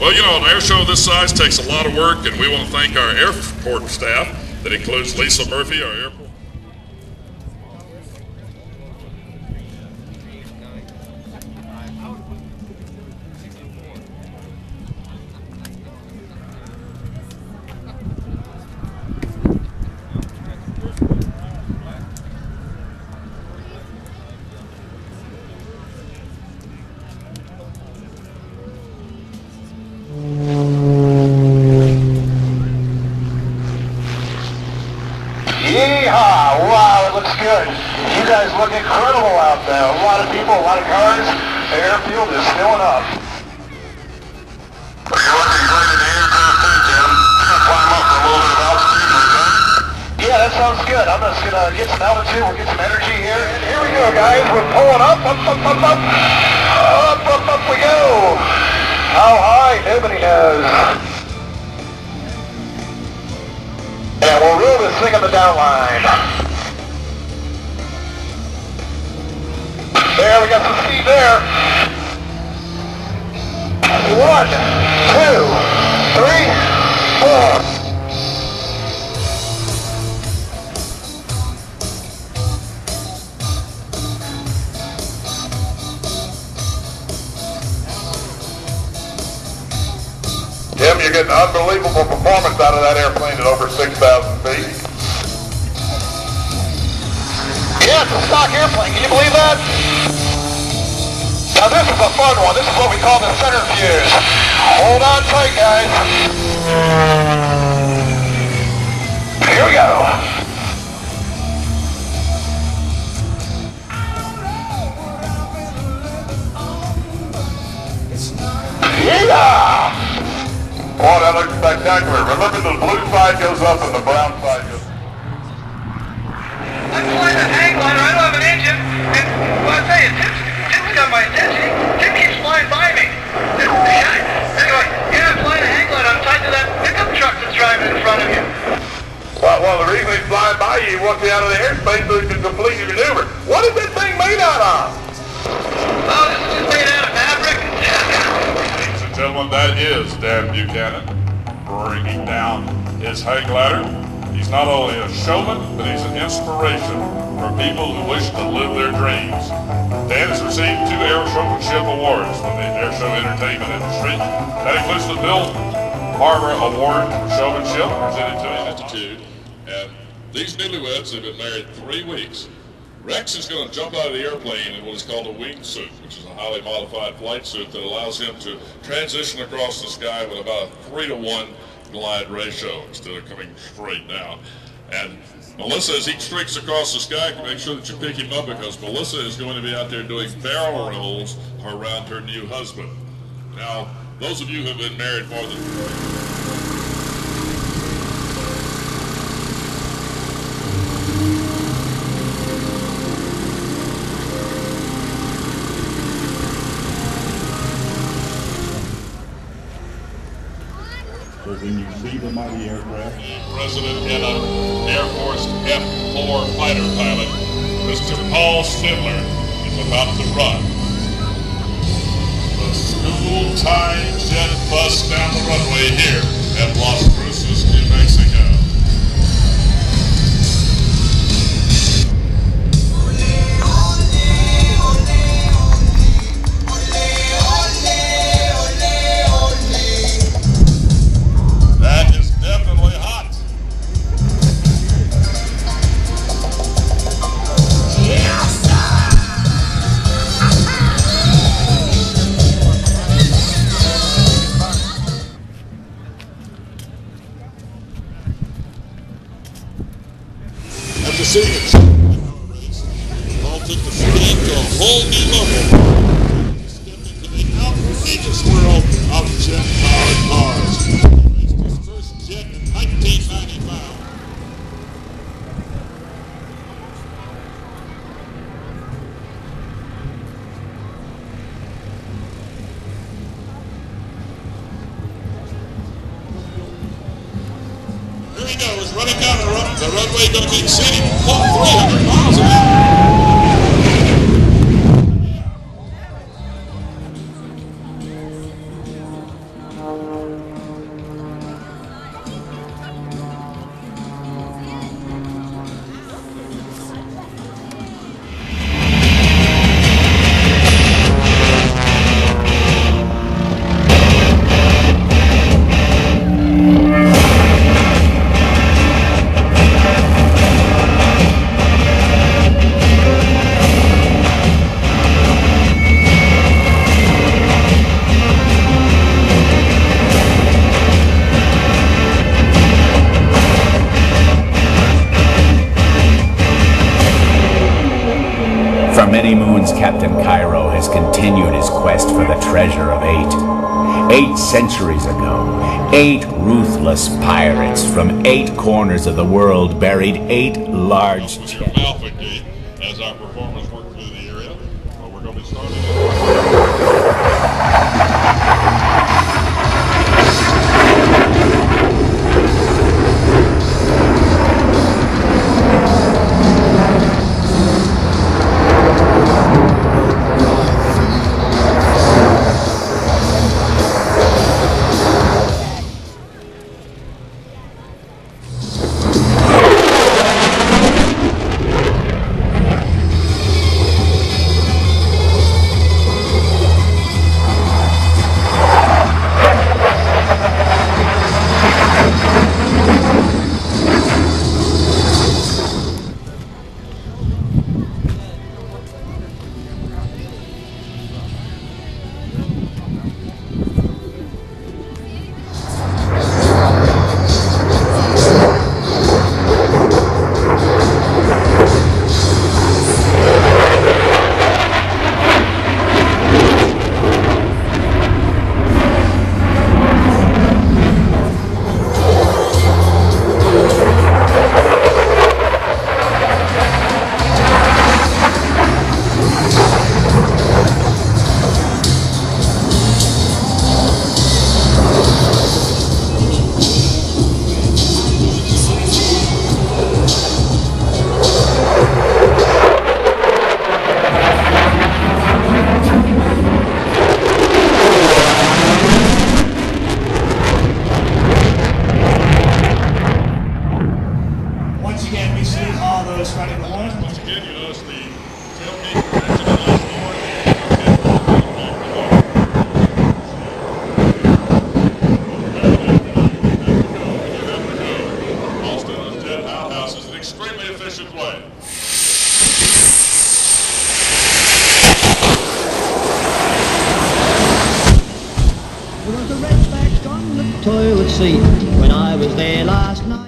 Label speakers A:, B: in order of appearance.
A: Well, you know, an air show this size takes a lot of work, and we want to thank our airport staff. That includes Lisa Murphy, our airport.
B: Yeehaw! Wow, it looks good. You guys look incredible out there. A lot of people, a lot of cars. The airfield is filling up. Are you looking good in the air too, Jim? Climb up for a little bit of altitude, okay? Yeah, that sounds good. I'm just going to get some altitude. We'll get some energy here. And here we go, guys. We're pulling up, up, up, up, up. Up, up, up we go. How high? Nobody knows. And we'll reel this thing on the down line. There, we got some speed there. 1, 2, 3, 4. Jim, you're getting unbelievable performance out of that airplane at over 6,000 feet. Yeah, it's a stock airplane. Can you believe that? Now this is a fun one. This is what we call the centrifuge. Hold on tight, guys. Here we go. Yeah! Oh, that looks spectacular. Remember, the blue side goes up and the brown side goes up.
C: I'm flying a hang glider. I don't have an engine. And, well, I tell you, Tim's got my attention. Tim keeps flying by me. Anyway, yeah, I'm flying a hang glider. I'm tied to that pickup truck that's driving in front of you.
B: Well, the reason he's flying by you, he wants you out of the airspace so he can complete your maneuver. What is this thing made out of?
C: Oh, this is just made out of fabric.
A: Gentlemen, that is Dan Buchanan bringing down his hang glider. He's not only a showman, but he's an inspiration for people who wish to live their dreams. Dan has received 2 air showmanship awards from the air show entertainment industry. That includes the Bill Barber Award for showmanship presented to him. And these newlyweds have been married 3 weeks. Rex is going to jump out of the airplane in what is called a wingsuit, which is a highly modified flight suit that allows him to transition across the sky with about a 3-to-1 glide ratio instead of coming straight down. And Melissa, as he streaks across the sky, can make sure that you pick him up because Melissa is going to be out there doing barrel rolls around her new husband. Now, those of you who have been married more than...
D: When you see the mighty aircraft.
A: President and an Air Force F-4 fighter pilot, Mr. Paul Stidler, is about to run. The school time jet bus down the runway here at Las Cruces, New Mexico. Seeing it, Paul took the flying to a whole new level. He stepped into the outrageous world of jet-powered cars. He raced his first jet in 1995. Here he goes, running down the runway, going to be exceeding 300 miles an hour.
E: many moons, Captain Cairo has continued his quest for the treasure of 8. 8 centuries ago, 8 ruthless pirates from 8 corners of the world buried 8 large chests.
A: Alpha Gate as our performers work through the area. We're going to be starting.
F: Toilet seat when I was there last night.